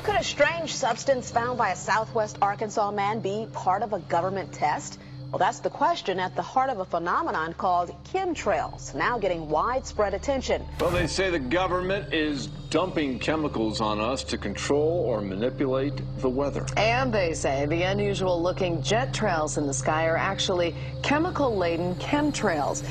Could a strange substance found by a southwest Arkansas man be part of a government test? Well, that's the question at the heart of a phenomenon called chemtrails, now getting widespread attention. Well, they say the government is dumping chemicals on us to control or manipulate the weather. And they say the unusual-looking jet trails in the sky are actually chemical-laden chemtrails.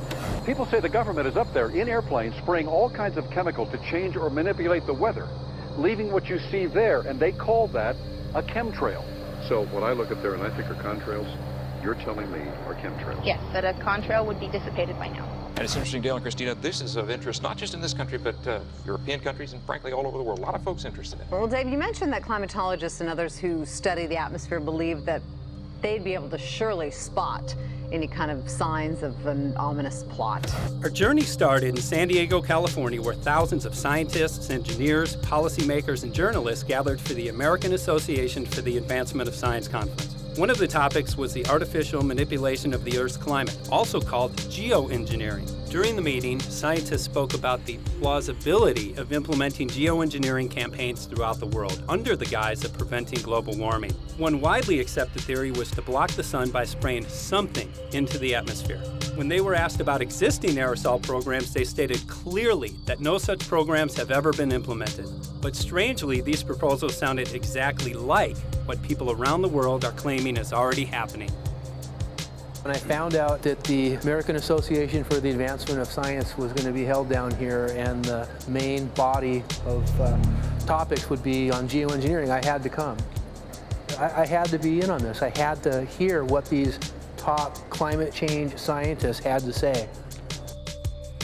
People say the government is up there in airplanes spraying all kinds of chemicals to change or manipulate the weather, leaving what you see there, and they call that a chemtrail. So what I look at there and I think are contrails, you're telling me are chemtrails? Yes, that a contrail would be dissipated by now. And it's interesting, Dale and Christina, this is of interest not just in this country, but European countries and frankly all over the world. A lot of folks interested in it. Well, Dave, you mentioned that climatologists and others who study the atmosphere believe that they'd be able to surely spot any kind of signs of an ominous plot. Our journey started in San Diego, California, where thousands of scientists, engineers, policymakers, and journalists gathered for the American Association for the Advancement of Science Conference. One of the topics was the artificial manipulation of the Earth's climate, also called Geo-Engineering. During the meeting, scientists spoke about the plausibility of implementing geoengineering campaigns throughout the world under the guise of preventing global warming. One widely accepted theory was to block the sun by spraying something into the atmosphere. When they were asked about existing aerosol programs, they stated clearly that no such programs have ever been implemented. But strangely, these proposals sounded exactly like what people around the world are claiming is already happening. When I found out that the American Association for the Advancement of Science was going to be held down here and the main body of topics would be on geoengineering, I had to come. I had to be in on this. I had to hear what these top climate change scientists had to say.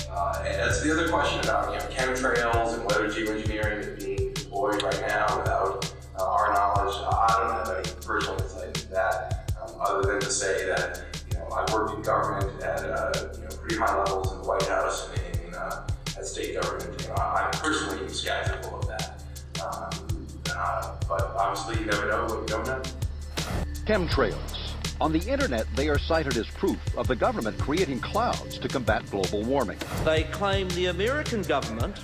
And that's the other question about chemtrails and whether geoengineering is being deployed right now without our knowledge. I don't have any personal insight into that, other than to say that I've worked in government at pretty high levels in the White House and at state government. I'm personally skeptical of that. But obviously, you never know what you don't know. Chemtrails. On the internet, they are cited as proof of the government creating clouds to combat global warming. They claim the American government,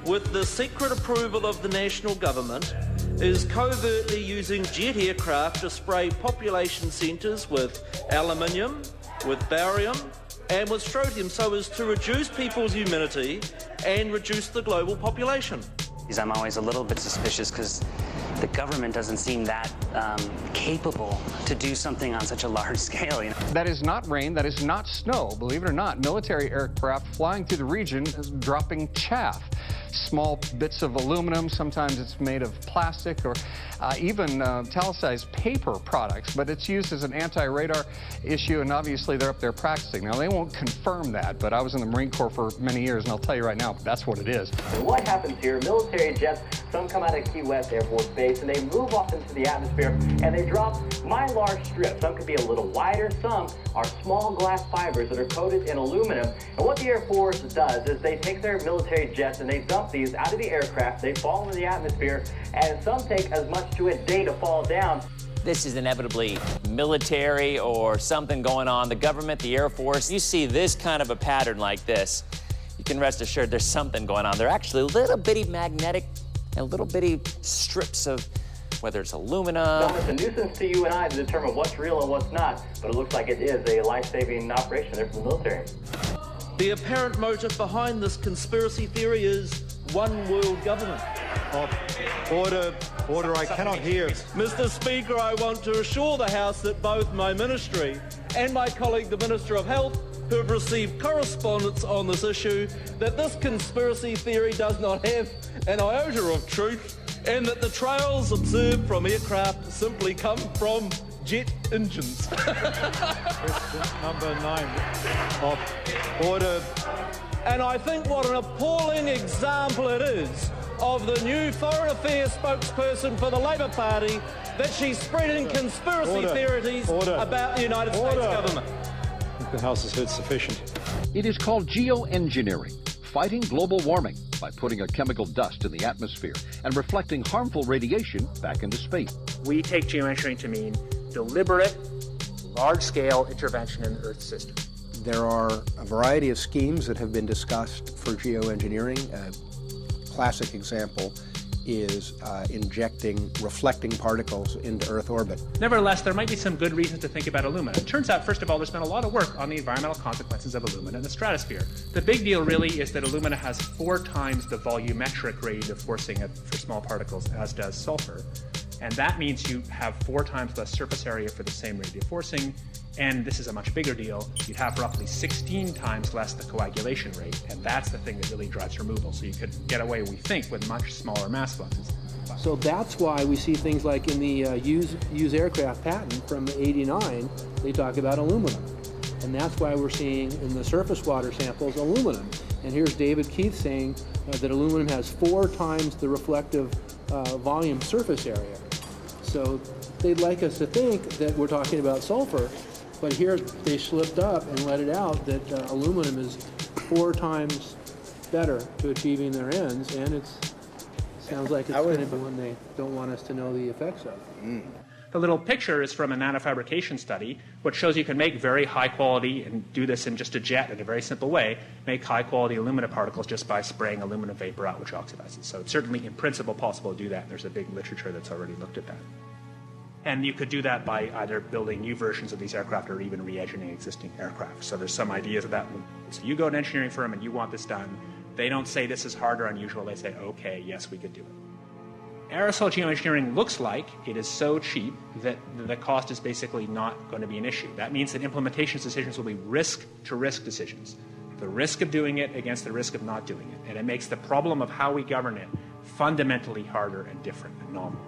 with the secret approval of the national government, is covertly using jet aircraft to spray population centres with aluminium, with barium, and with strontium so as to reduce people's immunity and reduce the global population. I'm always a little bit suspicious because the government doesn't seem that capable to do something on such a large scale. That is not rain, that is not snow. Believe it or not, military aircraft flying through the region is dropping chaff. Small bits of aluminum, sometimes it's made of plastic or even talicized paper products, but it's used as an anti-radar issue, and obviously they're up there practicing. Now, they won't confirm that, but I was in the Marine Corps for many years, and I'll tell you right now, that's what it is. And what happens here, military jets, some come out of Key West Air Force Base, and they move off into the atmosphere, and they drop mylar strips. Some could be a little wider, some are small glass fibers that are coated in aluminum. And what the Air Force does is they take their military jets and they dump these out of the aircraft, they fall into the atmosphere, and some take as much to a day to fall down. This is inevitably military or something going on. The government, the Air Force, you see this kind of a pattern like this, you can rest assured there's something going on. They're actually little bitty magnetic and little bitty strips of, whether it's aluminum. Now, it's a nuisance to you and I to determine what's real and what's not, but it looks like it is a life-saving operation there for the military. The apparent motive behind this conspiracy theory is one world government. Order, I cannot hear. Mr. Speaker, I want to assure the House that both my ministry and my colleague, the Minister of Health, who have received correspondence on this issue, that this conspiracy theory does not have an iota of truth, and that the trails observed from aircraft simply come from jet engines. Question number 9. Order. And I think what an appalling example it is of the new Foreign Affairs spokesperson for the Labour Party, that she's spreading conspiracy theories about the United States government. The House has heard sufficient. It is called geoengineering, fighting global warming by putting a chemical dust in the atmosphere and reflecting harmful radiation back into space. We take geoengineering to mean deliberate, large-scale intervention in the Earth's system. There are a variety of schemes that have been discussed for geoengineering. A classic example is injecting reflecting particles into Earth orbit. Nevertheless, there might be some good reasons to think about alumina. It turns out, first of all, there's been a lot of work on the environmental consequences of alumina in the stratosphere. The big deal really is that alumina has 4 times the volumetric radiative forcing for small particles as does sulfur. And that means you have 4 times less surface area for the same radiative forcing. And this is a much bigger deal. You'd have roughly 16 times less the coagulation rate. And that's the thing that really drives removal. So you could get away, we think, with much smaller mass fluxes. So that's why we see things like in the use aircraft patent from '89, they talk about aluminum. And that's why we're seeing in the surface water samples aluminum. And here's David Keith saying that aluminum has 4 times the reflective volume surface area. So they'd like us to think that we're talking about sulfur, but here they slipped up and let it out that aluminum is 4 times better to achieving their ends, and it sounds like it's going to be one they don't want us to know the effects of. The little picture is from a nanofabrication study, which shows you can make very high quality, and do this in just a jet in a very simple way, make high quality alumina particles just by spraying aluminum vapor out, which oxidizes. So it's certainly in principle possible to do that. There's a big literature that's already looked at that. And you could do that by either building new versions of these aircraft or even re-engineering existing aircraft. So there's some ideas of that. So you go to an engineering firm and you want this done. They don't say this is hard or unusual. They say, okay, yes, we could do it. Aerosol geoengineering looks like it is so cheap that the cost is basically not going to be an issue. That means that implementation decisions will be risk-to-risk decisions. The risk of doing it against the risk of not doing it. And it makes the problem of how we govern it fundamentally harder and different and novel.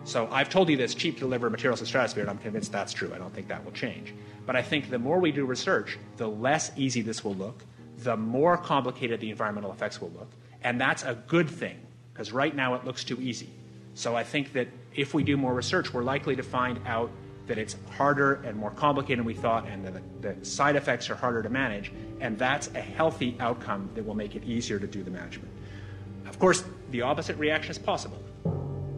So I've told you that it's cheap to deliver materials to the stratosphere, and I'm convinced that's true. I don't think that will change. But I think the more we do research, the less easy this will look, the more complicated the environmental effects will look. And that's a good thing, because right now it looks too easy. So I think that if we do more research, we're likely to find out that it's harder and more complicated than we thought, and that the side effects are harder to manage, and that's a healthy outcome that will make it easier to do the management. Of course, the opposite reaction is possible.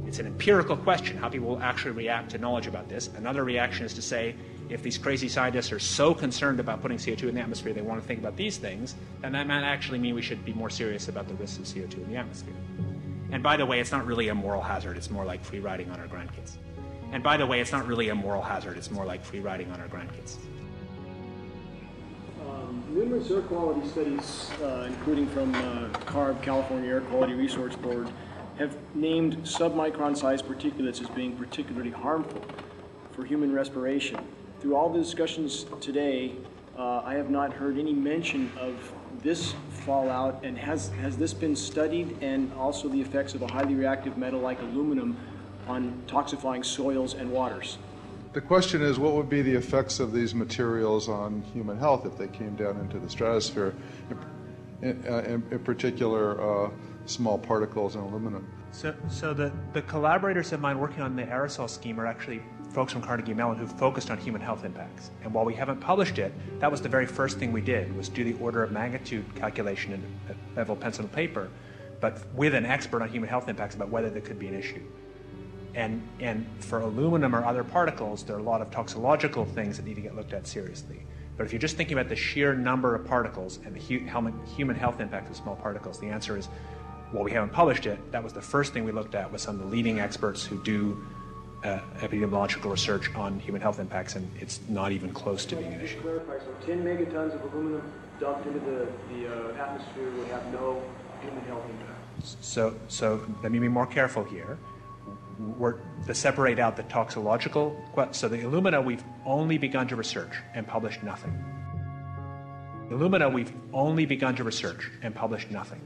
It's an empirical question, how people will actually react to knowledge about this. Another reaction is to say, if these crazy scientists are so concerned about putting CO2 in the atmosphere, they want to think about these things, then that might actually mean we should be more serious about the risks of CO2 in the atmosphere. And by the way, it's not really a moral hazard. It's more like free riding on our grandkids. And by the way, it's not really a moral hazard. It's more like free riding on our grandkids. Numerous air quality studies, including from CARB, California Air Quality Resource Board, have named submicron-sized particulates as being particularly harmful for human respiration. Through all the discussions today, I have not heard any mention of this fallout, and has this been studied, and also the effects of a highly reactive metal like aluminum on toxifying soils and waters? The question is, what would be the effects of these materials on human health if they came down into the stratosphere, in particular small particles and aluminum? So the collaborators of mine working on the aerosol scheme are actually folks from Carnegie Mellon who focused on human health impacts. And while we haven't published it, that was the very first thing we did, was do the order of magnitude calculation in level pencil and paper, but with an expert on human health impacts about whether there could be an issue. And for aluminum or other particles, there are a lot of toxicological things that need to get looked at seriously. But if you're just thinking about the sheer number of particles and the human health impact of small particles, the answer is, well, we haven't published it. That was the first thing we looked at with some of the leading experts who do epidemiological research on human health impacts, and it's not even close to being an issue. Clarify, so 10 megatons of aluminum dumped into the atmosphere would have no human health impact. So let me be more careful here. To separate out the toxicological, so the alumina we've only begun to research and published nothing. Alumina we've only begun to research and published nothing.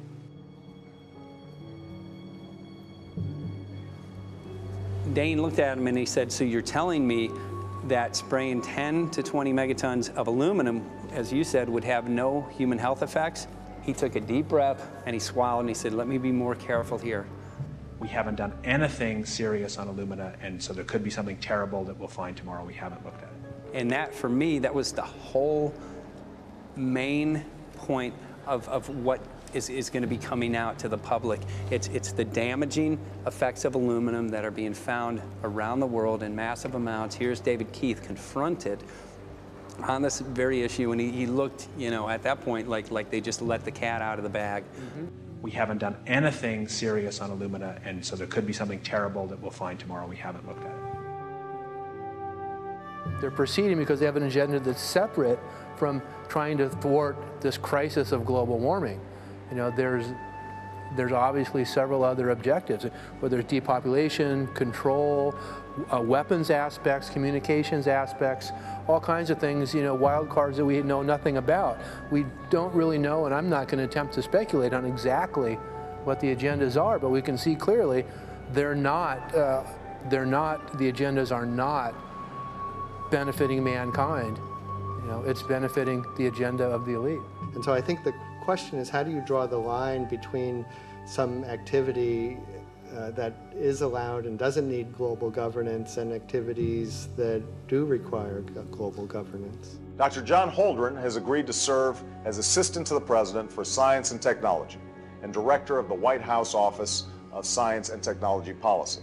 Dane looked at him and he said, so you're telling me that spraying 10 to 20 megatons of aluminum, as you said, would have no human health effects? He took a deep breath and he swallowed and he said, let me be more careful here. We haven't done anything serious on alumina, and so there could be something terrible that we'll find tomorrow. We haven't looked at it. And that, for me, that was the whole main point of what is going to be coming out to the public. It's the damaging effects of aluminum that are being found around the world in massive amounts. Here's David Keith confronted on this very issue, and he looked, you know, at that point like they just let the cat out of the bag. Mm-hmm. we haven't done anything serious on Illumina, and so there could be something terrible that we'll find tomorrow. We haven't looked at it. They're proceeding because they have an agenda that's separate from trying to thwart this crisis of global warming. You know, there's obviously several other objectives, whether it's depopulation, control, weapons aspects, communications aspects, all kinds of things, you know, wild cards that we know nothing about. We don't really know, and I'm not going to attempt to speculate on exactly what the agendas are, but we can see clearly the agendas are not benefiting mankind. You know, it's benefiting the agenda of the elite. And so I think the question is, how do you draw the line between some activity that is allowed and doesn't need global governance and activities that do require global governance? Dr. John Holdren has agreed to serve as Assistant to the President for Science and Technology and Director of the White House Office of Science and Technology Policy.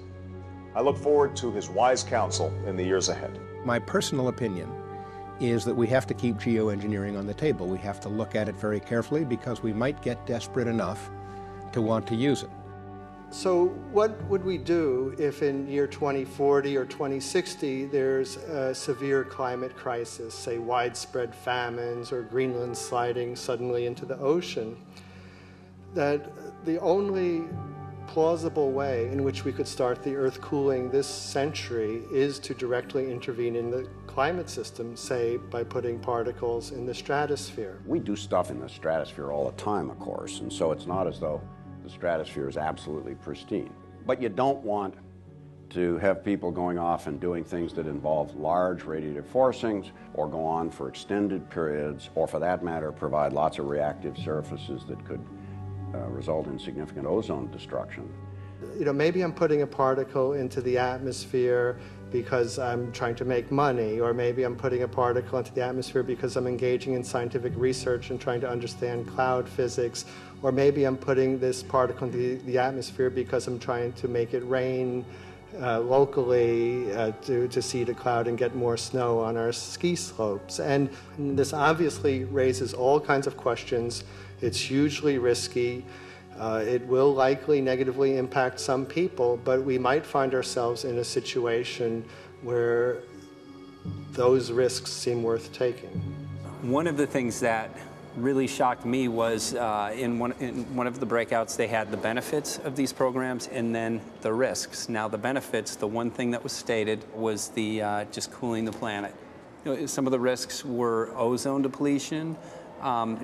I look forward to his wise counsel in the years ahead. My personal opinion is that we have to keep geoengineering on the table. We have to look at it very carefully because we might get desperate enough to want to use it. So what would we do if in year 2040 or 2060 there's a severe climate crisis, say widespread famines or Greenland sliding suddenly into the ocean? That the only plausible way in which we could start the Earth cooling this century is to directly intervene in the climate system, say by putting particles in the stratosphere. We do stuff in the stratosphere all the time, of course, and so it's not as though the stratosphere is absolutely pristine. But you don't want to have people going off and doing things that involve large radiative forcings or go on for extended periods, or for that matter, provide lots of reactive surfaces that could result in significant ozone destruction. You know, maybe I'm putting a particle into the atmosphere because I'm trying to make money, or maybe I'm putting a particle into the atmosphere because I'm engaging in scientific research and trying to understand cloud physics, or maybe I'm putting this particle into the atmosphere because I'm trying to make it rain locally to seed a cloud and get more snow on our ski slopes. And this obviously raises all kinds of questions. It's hugely risky. It will likely negatively impact some people, but we might find ourselves in a situation where those risks seem worth taking. One of the things that really shocked me was in one of the breakouts, they had the benefits of these programs and then the risks. Now the benefits, the one thing that was stated was the just cooling the planet. You know, some of the risks were ozone depletion,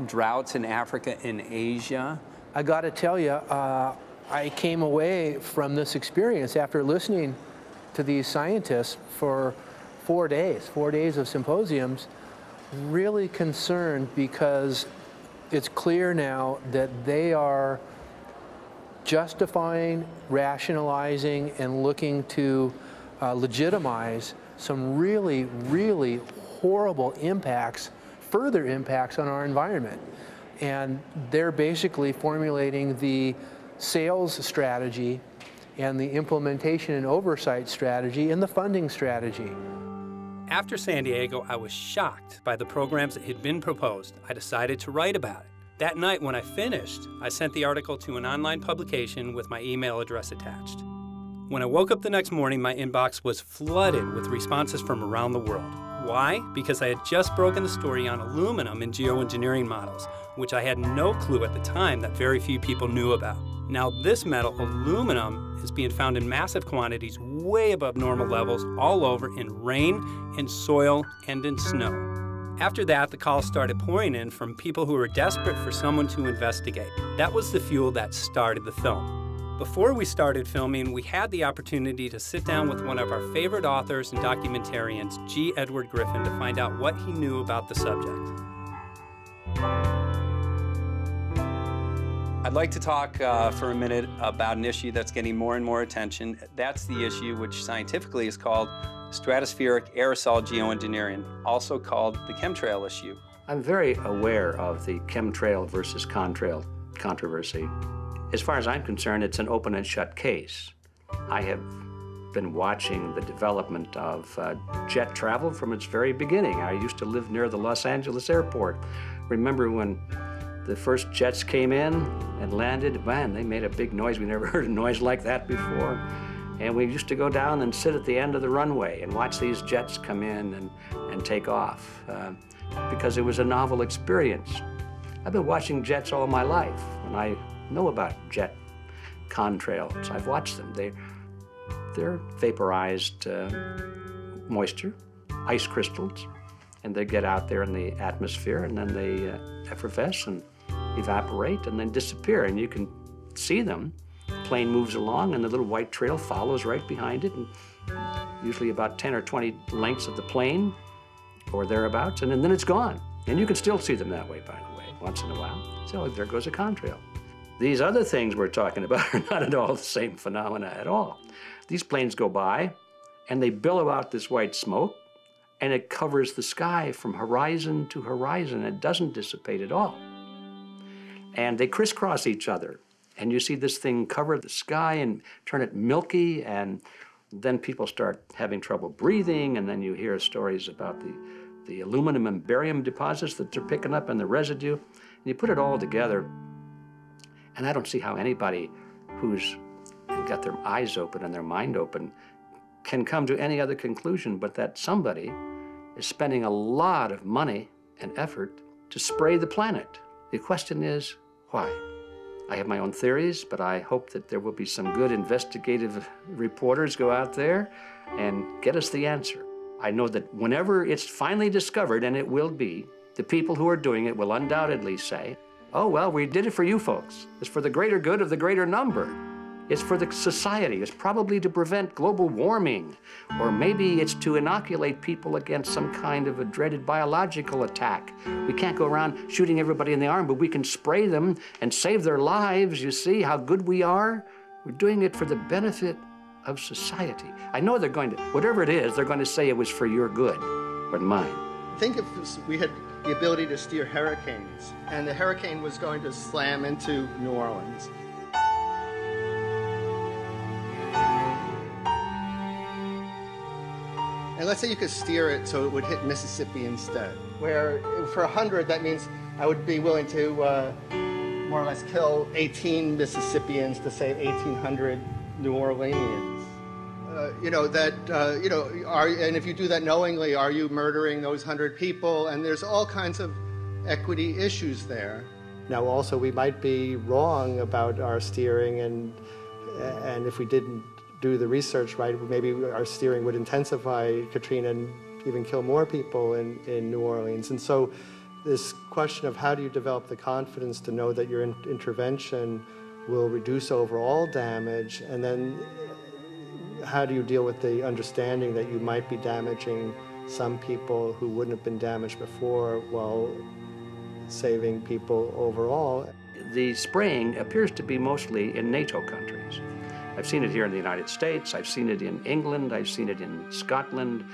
droughts in Africa and Asia. I got to tell you, I came away from this experience after listening to these scientists for 4 days of symposiums, really concerned, because it's clear now that they are justifying, rationalizing, and looking to legitimize some really, really horrible impacts, further impacts on our environment. And they're basically formulating the sales strategy and the implementation and oversight strategy and the funding strategy. After San Diego, I was shocked by the programs that had been proposed. I decided to write about it. That night when I finished, I sent the article to an online publication with my email address attached. When I woke up the next morning, my inbox was flooded with responses from around the world. Why? Because I had just broken the story on aluminum in geoengineering models, which I had no clue at the time that very few people knew about. Now this metal, aluminum, is being found in massive quantities way above normal levels all over in rain, in soil, and in snow. After that, the calls started pouring in from people who were desperate for someone to investigate. That was the fuel that started the film. Before we started filming, we had the opportunity to sit down with one of our favorite authors and documentarians, G. Edward Griffin, to find out what he knew about the subject. I'd like to talk for a minute about an issue that's getting more and more attention. That's the issue which scientifically is called stratospheric aerosol geoengineering, also called the Chemtrail issue. I'm very aware of the Chemtrail versus contrail controversy. As far as I'm concerned, it's an open and shut case. I have been watching the development of jet travel from its very beginning. I used to live near the Los Angeles airport. Remember when The first jets came in and landed. Man, they made a big noise. We never heard a noise like that before. And we used to go down and sit at the end of the runway and watch these jets come in and take off because it was a novel experience. I've been watching jets all my life, and I know about jet contrails. I've watched them. They're vaporized moisture, ice crystals, and they get out there in the atmosphere, and then they effervesce and evaporate and then disappear, and you can see them. Plane moves along, and the little white trail follows right behind it, and usually about 10 or 20 lengths of the plane or thereabouts, and then it's gone. And you can still see them that way, by the way, once in a while. So there goes a contrail. These other things we're talking about are not at all the same phenomena at all. These planes go by, and they billow out this white smoke, and it covers the sky from horizon to horizon. It doesn't dissipate at all. And they crisscross each other. And you see this thing cover the sky and turn it milky, and then people start having trouble breathing, and then you hear stories about the aluminum and barium deposits that they're picking up and the residue. And you put it all together, and I don't see how anybody who's got their eyes open and their mind open can come to any other conclusion but that somebody is spending a lot of money and effort to spray the planet. The question is, why? I have my own theories, but I hope that there will be some good investigative reporters go out there and get us the answer. I know that whenever it's finally discovered, and it will be, the people who are doing it will undoubtedly say, oh, well, we did it for you folks. It's for the greater good of the greater number. It's for the society. It's probably to prevent global warming. Or maybe it's to inoculate people against some kind of a dreaded biological attack. We can't go around shooting everybody in the arm, but we can spray them and save their lives. You see how good we are? We're doing it for the benefit of society. I know they're going to, whatever it is, they're going to say it was for your good, but mine. Think if we had the ability to steer hurricanes, and the hurricane was going to slam into New Orleans. And let's say you could steer it so it would hit Mississippi instead, where for 100, that means I would be willing to more or less kill 18 Mississippians to save 1,800 New Orleanians. And if you do that knowingly, are you murdering those 100 people? And there's all kinds of equity issues there. Now, also, we might be wrong about our steering, and if we didn't do the research right, maybe our steering would intensify Katrina and even kill more people in New Orleans. And so this question of how do you develop the confidence to know that your intervention will reduce overall damage, and then how do you deal with the understanding that you might be damaging some people who wouldn't have been damaged before while saving people overall? The spraying appears to be mostly in NATO countries. I've seen it here in the United States, I've seen it in England, I've seen it in Scotland,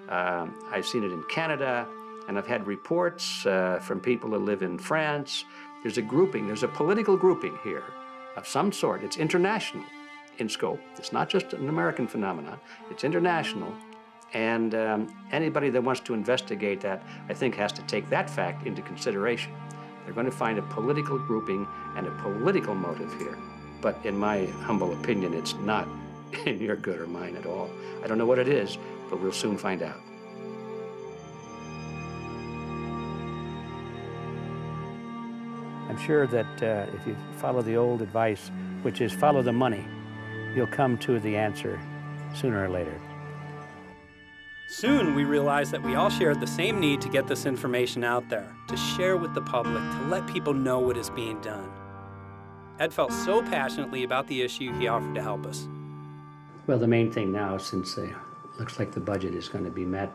I've seen it in Canada, and I've had reports from people who live in France. There's a grouping, there's a political grouping here of some sort. It's international in scope. It's not just an American phenomenon, it's international. And anybody that wants to investigate that, I think, has to take that fact into consideration. They're going to find a political grouping and a political motive here. But in my humble opinion, it's not in your good or mine at all. I don't know what it is, but we'll soon find out. I'm sure that if you follow the old advice, which is follow the money, you'll come to the answer sooner or later. Soon we realized that we all shared the same need to get this information out there, to share with the public, to let people know what is being done. Ed felt so passionately about the issue, he offered to help us. Well, the main thing now, since it looks like the budget is going to be met,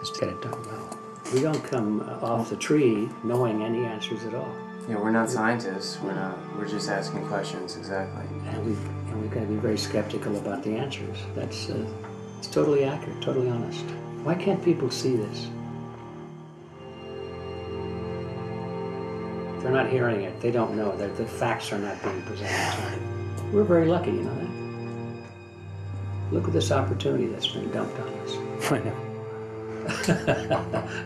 is to get it done well. We don't come off the tree knowing any answers at all. Yeah, we're not scientists. We're just asking questions, exactly. And we've got to be very skeptical about the answers. That's it's totally accurate, totally honest. Why can't people see this? They're not hearing it. They don't know. The facts are not being presented to them. We're very lucky, you know that? Look at this opportunity that's been dumped on us. I know.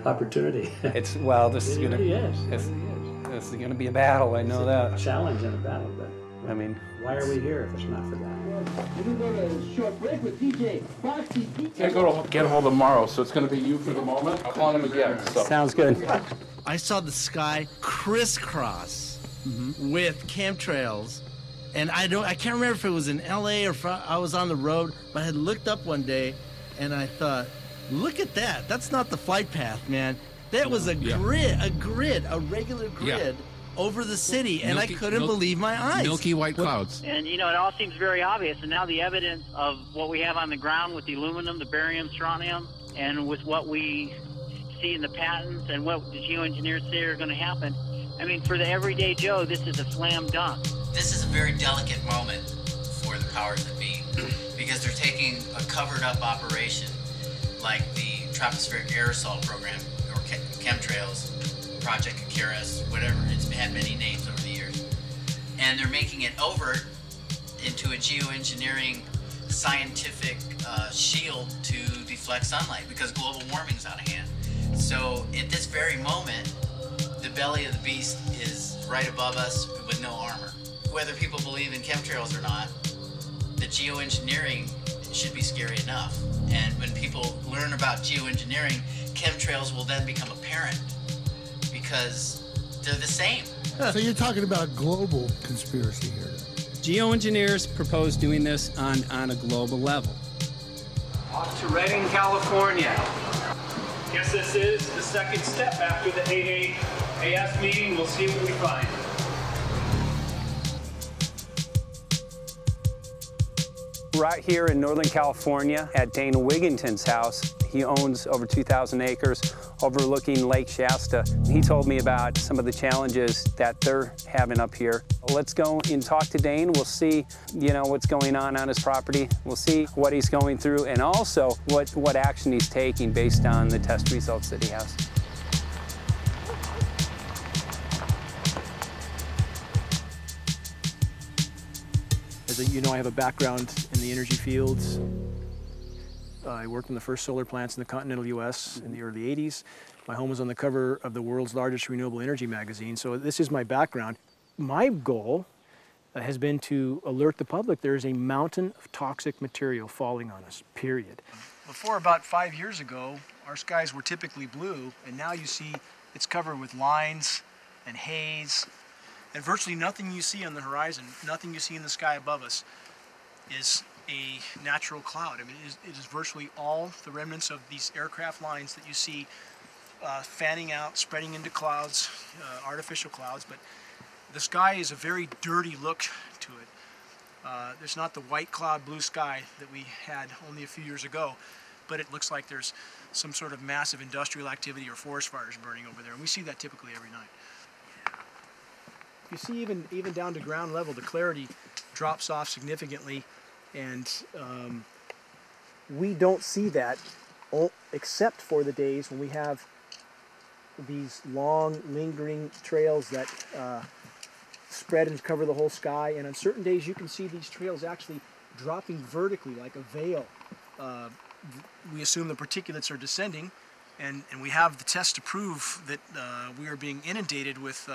Opportunity. It's, well, this is It going to... really is. This This is going to be a battle, I know that. A challenge and a battle, but I mean, why are we here if it's not for that? Can't go to get hold of Morrow, so it's going to be you for the moment. I'll call him again. So. Sounds good. I saw the sky crisscross with chemtrails, and I can't remember if it was in LA or I was on the road, but I had looked up one day, and I thought, look at that. That's not the flight path, man. That was a grid, a regular grid. Over the city, and I couldn't believe my eyes. Milky white clouds. And, you know, it all seems very obvious, and now the evidence of what we have on the ground with the aluminum, the barium, strontium, and with what we see in the patents and what the geoengineers say are going to happen, I mean, for the everyday Joe, this is a slam dunk. This is a very delicate moment for the powers that be, because they're taking a covered-up operation like the tropospheric aerosol program, or chemtrails, Project Icarus, whatever, it's had many names over the years. And they're making it overt into a geoengineering scientific shield to deflect sunlight because global warming's out of hand. So at this very moment, the belly of the beast is right above us with no armor. Whether people believe in chemtrails or not, the geoengineering should be scary enough. And when people learn about geoengineering, chemtrails will then become apparent, because they're the same. So you're talking about a global conspiracy here. Geoengineers propose doing this on a global level. Off to Redding, California. Guess this is the second step after the 8 AS meeting. We'll see what we find. Right here in Northern California at Dana Wigington's house. He owns over 2,000 acres overlooking Lake Shasta. He told me about some of the challenges that they're having up here. Let's go and talk to Dane. We'll see, you know, what's going on his property. We'll see what he's going through and also what action he's taking based on the test results that he has. As you know, I have a background in the energy fields. I worked in the first solar plants in the continental U.S. in the early 80s. My home was on the cover of the world's largest renewable energy magazine, so this is my background. My goal has been to alert the public there is a mountain of toxic material falling on us, period. Before about 5 years ago, our skies were typically blue, and now you see it's covered with lines and haze, and virtually nothing you see on the horizon, nothing you see in the sky above us is a natural cloud. I mean, it is virtually all the remnants of these aircraft lines that you see fanning out, spreading into clouds, artificial clouds, but the sky is a very dirty look to it. There's not the white cloud blue sky that we had only a few years ago, but it looks like there's some sort of massive industrial activity or forest fires burning over there, and we see that typically every night. You see even down to ground level, the clarity drops off significantly. And we don't see that except for the days when we have these long, lingering trails that spread and cover the whole sky. And on certain days, you can see these trails actually dropping vertically like a veil. We assume the particulates are descending, and we have the test to prove that we are being inundated with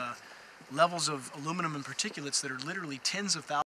levels of aluminum and particulates that are literally tens of thousands